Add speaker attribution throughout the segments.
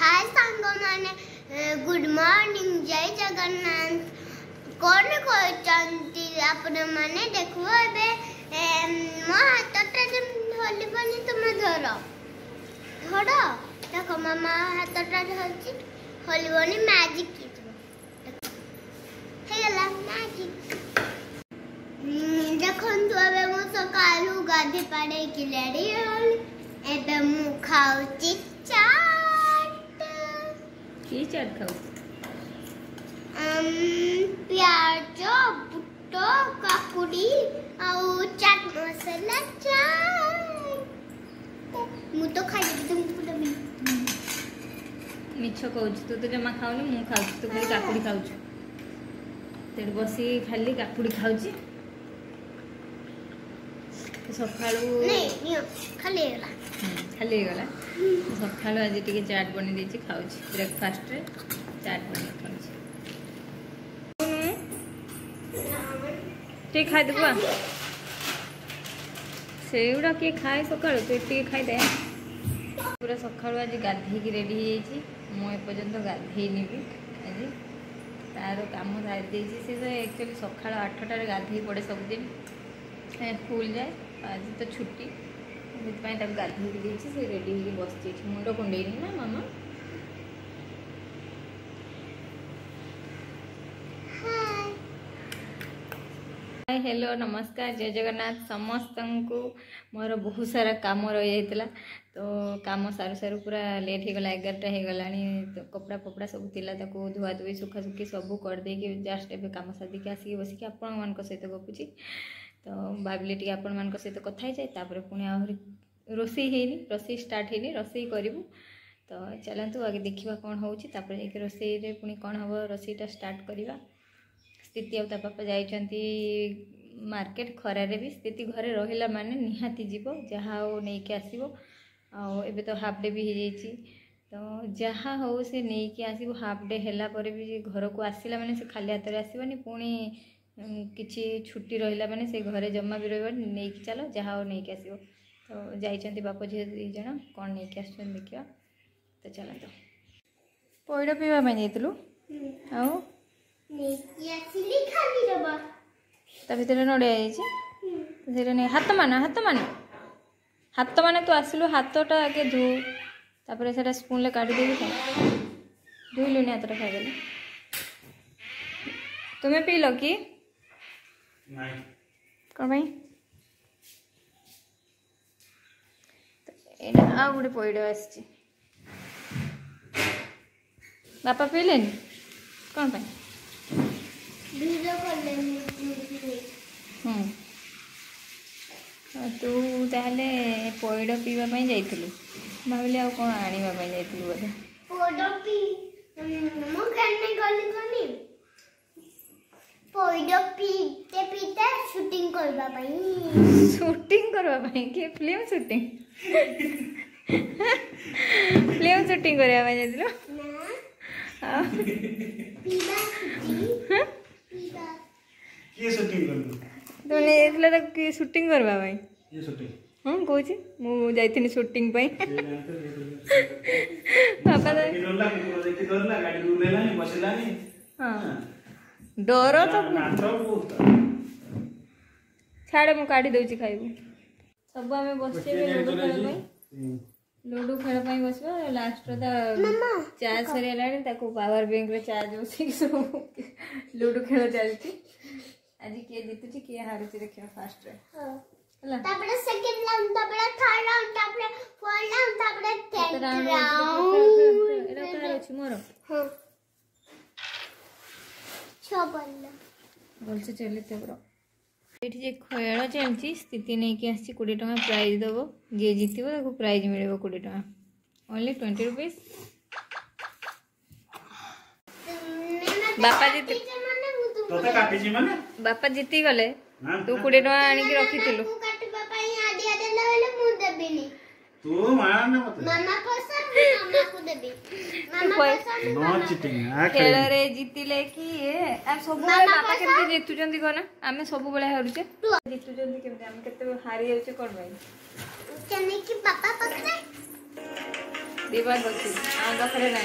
Speaker 1: हाय सांग माने good morning जय जगन्नाथ कौन कहते आपण माने देखो एबे मो हातटा धोली बनी तुम धर धर देखो मामा हातटा धरची होली बनी मैजिक की हे गला मैजिक देखो तो एबे मो सकाळू गाधी पाडे की रेडी होल एबे मु खाउची चाट
Speaker 2: की चाट खाऊ
Speaker 1: प्याज बुट काकुड़ी और चाट मसाला चाट मु तो खाई तुम पूरा
Speaker 2: मिछ कहू तू तो जमा खाऊनी मु खाऊ तू खाली काकुड़ी खाऊ तेरे बसी खाली काकुड़ी खाऊ सकाळू
Speaker 1: नहीं खाली गला
Speaker 2: खाली गला सकाळू आज टिके चाट बनी देछि खाऊ ब्रेकफास्ट रे चाट बनी खाऊ ठीक खाई देबा सेउडा के खाए सकाळ तो टिके खाई दे पूरा सकाळ आज गाधे की रेडी हो जाइए मु एपर्यंत गाधे निबी आज तार काम सारी देछि से एक्चुअली सकाळ 8टार गाधे पड़े सबदिन स्कूल जाए आज तो छुट्टी से गाधे देछि से रेडी हो बस मुंड कुंडेनी ना मामा हेलो नमस्कार जय जगन्नाथ समस्त को मोर बहुत सारा काम रही जाता तो काम सारू सारू पूरा लेट हो गला 11टा हो गला तो कपड़ा फपड़ा सब थिला ताको धुआ धुई सुखा सुखी सब कर दे कि जस्ट एबे काम सादी के आसी बसिक आपण मान सहित गपुची तो भाविले टी आपण मान सहित कथा ही जाए तापर पुणी आहरी रोसई हेनी रोसई स्टार्ट हेनी रोसई करिवु तो चलतु आगे देखा कौन होउची तापर एक रोसई रे पुणी कौन हम रोसईटा स्टार्ट करवा स्थिति आ पापा जाइछंती मार्केट खरारे भी स्थिति घरे रहिला माने निहाती जीव जहाँ हो नहीं के आसीबो आ एबे तो हाफ डे भी हो जाइछि तो जहाँ हो से नहीं के आसीबो हाफ डे हैला पर भी घर को आसिला माने से खाली हाथ रे आसीबनी पुणी किछि छुट्टी रहिला माने से घरे जम्मा भी रहबनी नहीं के चलो जहाँ हो नहीं के आसीबो तो जाइछंती बाप झियो दी जण कोन नहीं के आछन देखिया तो चला तो पइडा पीवा में जाइतलु आ ता भीतर नड़िया जाइए हाथ मान तू आसलु हाथटा आगे धो तापर से स्पून ले काटी देवी खा धोलुनि हाथटा खाईदेली तुम्हें पी लो कि कौन आ गोटे पइड आस बापा पीले कौन पाई तू ताहले पइड पीवा पई जाइथिलु भाविले आ कोन आनिबा पई जाइथिलु बोले
Speaker 1: पइड पी मो खाने गली कोनी पइड पीते पीते शूटिंग करबा पई के फिल्म शूटिंग फिल्म शूटिंग करबा पई जाइथिलु ना पीबा पीबा
Speaker 3: के शूटिंग करबो
Speaker 2: तने एतले तक के शूटिंग करबा भाई
Speaker 3: ये शूटिंग
Speaker 2: कहूँ मु जाइथिनी शूटिंग पाई पापा डर तो छाड़े मु काढ़ी दउची खाइबू सब आमे बसचे लूडो खेल पाई लूडो खेल पाई बसबा लास्ट ता चार्ज सरे लानी ताको पावर बैंक रे चार्ज होसी सब लूडो खेल चलची आज के जीतुची के हारुची देखियो फास्ट रे हला
Speaker 1: तापरे सेकंड राउंड तापरे थर्ड राउंड तापरे फोर्थ राउंड तापरे टेंथ राउंड
Speaker 2: एरा करा अछि मोर
Speaker 1: हां छबल्ला
Speaker 2: बोल से चलते ब्रो एठी जे खेल चलची स्थिति नहीं कि आसी 20 टका प्राइज देबो जे जीतिबो ताको प्राइज मिलेबो 20 टका ओनली 20 रुपीस बापा जीत
Speaker 3: तोते काटी छी माने
Speaker 2: बापा जीती गले तू 20 टका आनी के रखिथिलु
Speaker 1: काटबा पई आडिया देले होले मु देबिनी
Speaker 3: तू मारना मत
Speaker 1: मामा पसंद मामा को देबी मामा पसंद
Speaker 3: नो चीटिंग आ
Speaker 2: खेल रे जीतिले कि आ सब बापा केते जीतु जंदी कोना आमे सब बेले हारुचे जीतु जंदी केते आमे केते हारि जाउचे कोन भाई
Speaker 1: चने की पापा पकड़े
Speaker 2: दीपा अच्छी पाखे ना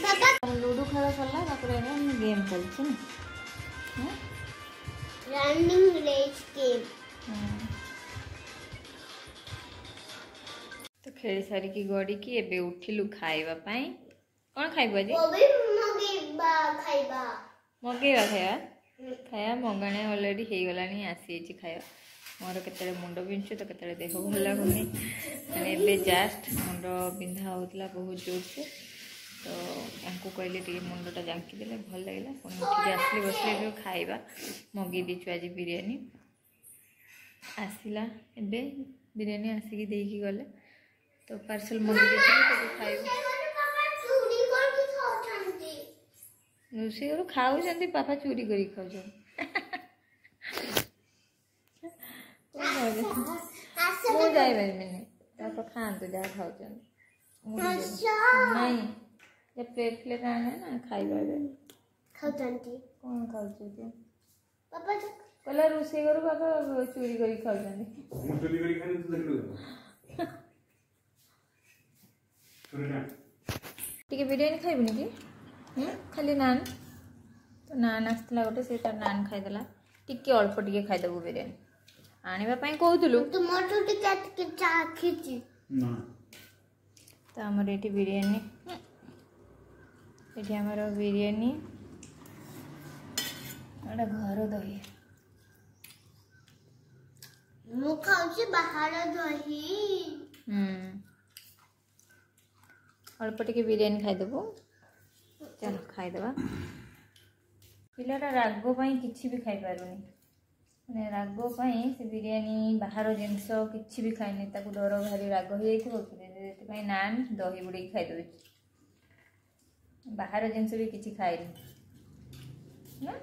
Speaker 1: बाबा
Speaker 2: लूडो खेल सरला गेम चलती
Speaker 1: रनिंग रेस गेम
Speaker 2: तो खेल सारिकी गड़िकी एबे उठिलु खाइबापाई कौन खाइबु आज
Speaker 1: कोबी मगेबा खाइबा
Speaker 2: मगेवा खाया मगाणे ऑलरेडी हो गलानी आसी खाया मोर केतरे मुंड बिंचु तो केतरे देह भल लगुनि एबे जस्ट मुंड बिंधा होतला बहुत जोर से तो हमको कहले टी मुंडटा जांकी देले भल लागला पुणी उठिक आसली बसले जो खाइबा मगे दीचु आज बिरयानी आसला एबे बिरयानी आसिकी देकी गले तो पार्सल मगे देथिले तो खाइबा रोषे करू खाऊ पापा चोरी कर खाऊ मु जाइबे पापा खाते जहाँ खाऊ नहीं जब प्लेट प्लेट आने ना खाइबा कौन खाऊ
Speaker 1: पापा
Speaker 2: कहला रोषे करू पापा चोरी कर खाऊ टिके बिरयानी खाइबुनि कि खाली नान तो नान आसला गोटे से तार नान खाईदेला टिके अल्प टिके खाईदेबू बिरयानी आनिबा पई कहउतलु
Speaker 1: टमाटो टिके चाखिची
Speaker 3: ना
Speaker 2: तो हमर एठी बिरयानी एठी हमर बिरयानी एटा घर दही
Speaker 1: मु खाउची बाहर दही
Speaker 2: अल्प टिके बिरयानी खाईदेबू चलो खाईदेवा पिलाटा राग किसी भी खाई पारुनी मैंने राग से बिरयानी बाहर जिनस किसी भी खाइनि ताकू डर भारी राग हो नान दही बुड़े खाईदे बाहर जिनस भी किसी खाइनि ना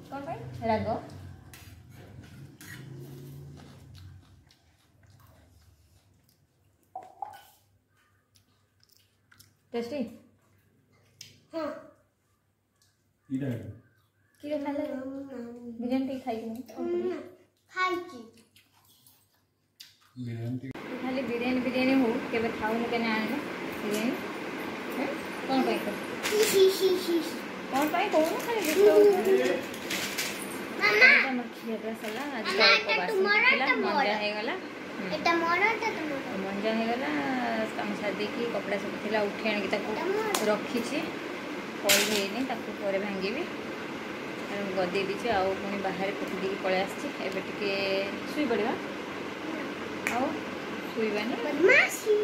Speaker 2: कौन पाई राग टेस्टी
Speaker 1: हां
Speaker 3: इधर
Speaker 2: किरे खाले बिरयानी खाई
Speaker 1: खाइची
Speaker 3: बिरयानी
Speaker 2: खाली बिरयानी हो केबे खाऊनी के ना बिरयानी कौन पाई कौन पाई कौन खाली देखो
Speaker 1: मामा
Speaker 2: मक्खी सला आज का मजा हे गला
Speaker 1: एटा मोरटा
Speaker 2: मंजा हो गला काम सादी की कपड़ा सब थिला उठी आनी ताको रखी छी कोई हेनी ताको परे भांगीबी गदे दीचे आउ पुणी बाहर पठी दी पळे आछि एबे टिके सुई पड़िबा आउ सुईबानी
Speaker 1: बदमाशी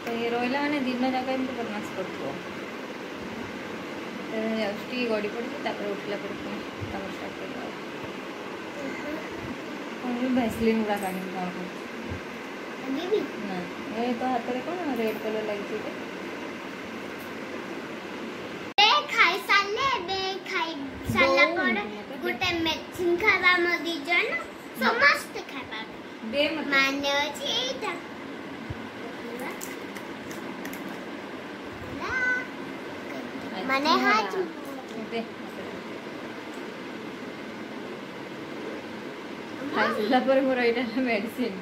Speaker 2: तो ये रोइला माने दिन जाक एमती बदमाश करथो तो गड़ी पड़ी तापर उठला पर काम स्टार्ट करबा भैसलिन गुड़ा काढ़ी कौन
Speaker 1: बेबी
Speaker 2: ना ये तो हाथ में कौन रेड कलर लगी
Speaker 1: बे खाई साला पर गुटे मेडिसिन खावा मदी जन समस्त खावा
Speaker 2: दे मत
Speaker 1: माने अछि एटा माने हाथ
Speaker 2: दे खाइला पर मोर एटा मेडिसिन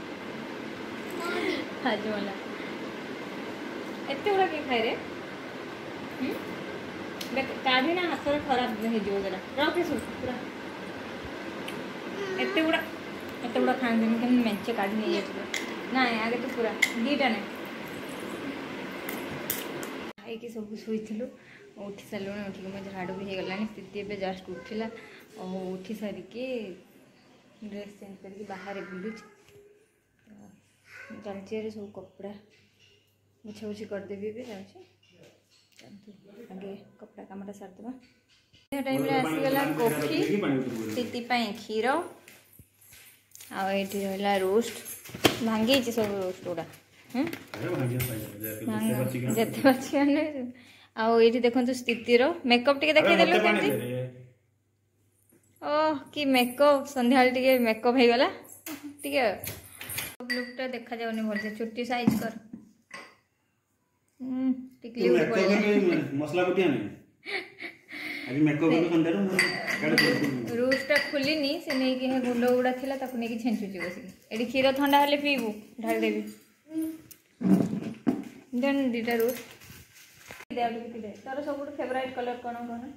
Speaker 2: हाजमला एते बड़ा के खाइ रे काढ़ी ना हाथ खराब हो जो जरा रखे सु पूरा एते बड़ा खान दिन के मेंचे काढ़ी नहीं जाए ना आगे तो पूरा दीटा नहीं खाई कि सब शुइथिलु उठी सारे उठिक मैं झाड़ भी हो गलानी स्थिति ए जस्ट उठिला और उठी सारिकी ड्रेस चेंज करके बाहर बुलूँ जानची सब कपड़ा मुछा मुछी करदेवी भी जाऊँगी आगे कपड़ा कामटा सारदे टाइम आसीगला कॉफी स्थिति क्षीर आईटी रहा रोस्ट भांगी सब रोस्ट गुड़ा जिते बाची मैंने आईटी देखो स्थितिर मेकअप टे देखदेलु केमती ओह कि मेकअप संध्या टे मेकअप हो गला टे लुकटा देखा जाऊनी भल से चुट्टी साइज कर टिकली
Speaker 3: मसला बटिया नहीं अभी मेकअप को संध्या रो
Speaker 2: रूसटा खुलिनी से नहीं कि गुंड गुड़ा थिला ताकू नहीं छेंचुची बस एडी क्षीर ठंडा हेले पीबू ढाल देबी जन दीटा रूट तोर सब फेवरेट कलर कौन कौन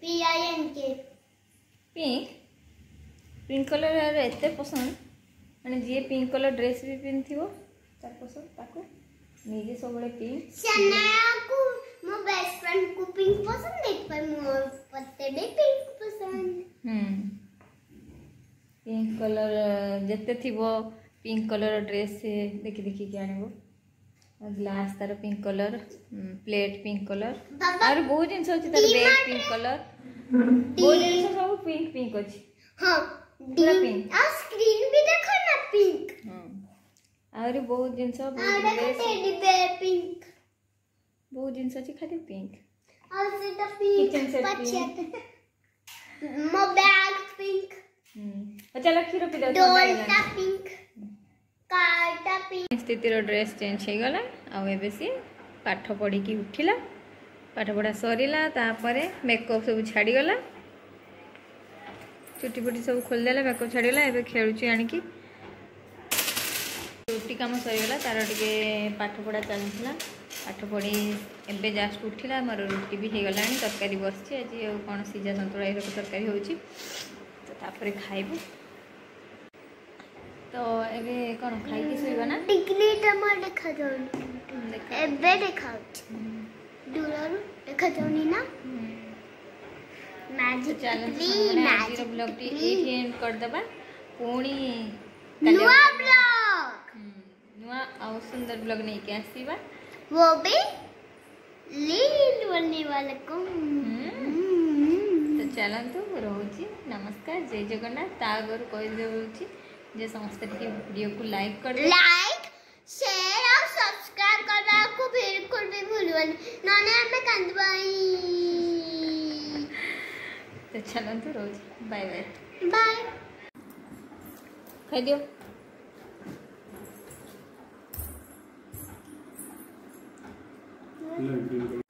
Speaker 1: PINK
Speaker 2: पिंक पिंक कलर एत पसंद माने जी पिंक कलर ड्रेस भी पिंधो तार पसंद ताको निजे सब पिंक
Speaker 1: शनाया को मो बेस्ट फ्रेंड को पिंक पसंद है पर मो पत्ते भी पिंक पसंद
Speaker 2: पिंक कलर जिते थी पिंक कलर ड्रेस देखी देखी के आनबो ग्लास तार pink colour plate pink colour और बहुत जिनस अछि तार बैग पिंक कलर बहुत जिनस सब पिंक पिंक अछि
Speaker 1: हां
Speaker 2: पूरा पिंक
Speaker 1: आ स्क्रीन भी देखो ना पिंक
Speaker 2: और बहुत जिनस बहुत ड्रेस
Speaker 1: टेडी बेयर पिंक
Speaker 2: बहुत जिनस अछि खाली पिंक
Speaker 1: और सेटा पिंक
Speaker 2: किचन सेट
Speaker 1: पिंक मो बैग पिंक
Speaker 2: चलो खीर पी दो
Speaker 1: डोलटा पिंक कार्टा पिंक
Speaker 2: स्थितिर ड्रेस चेंज हो गला आ एबे सी पाठ पढ़ी की उठिला पाठ पढ़ा सरीला तापरे मेकअप सब छाड़ी गला चुटी पुटी सब खोल देला मेकअप छाड़ी गला एबे खेलुची आनिकी रुटी काम सरीगला तार टिके पाठ पढ़ा चलथिला पाठ पढ़ी एबे जस्ट उठिला मोर रुटी भी हो गलानी तरकारी बसछि आज कौन सीजा संतुला ए तरकारी होछि तो तापरे खाइबु तो एबे कौन खाई की सोइबा ना
Speaker 1: टिकली टमाटर देखा जाउनी
Speaker 2: देखा
Speaker 1: एबे देखा दूरରୁ देखा जाउनी ना मैजिक
Speaker 2: चैलेंज आज ब्लॉग टी एठी एंड कर दबा पुणी
Speaker 1: नुआ ब्लॉग
Speaker 2: नुआ और सुंदर ब्लॉग नहीं के आसीबा
Speaker 1: वो भी लील बनने वाला को
Speaker 2: तो चलतु रोची नमस्कार जय जगन्नाथ तागर कह दउची जे समस्त वीडियो को लाइक कर
Speaker 1: लाइक शेयर और सब्सक्राइब करना को बिल्कुल भी भूलबनी नने हमें कंदबाई
Speaker 2: तो चलतु रोज बाय बाय
Speaker 1: बाय
Speaker 2: खाई दियो
Speaker 3: लो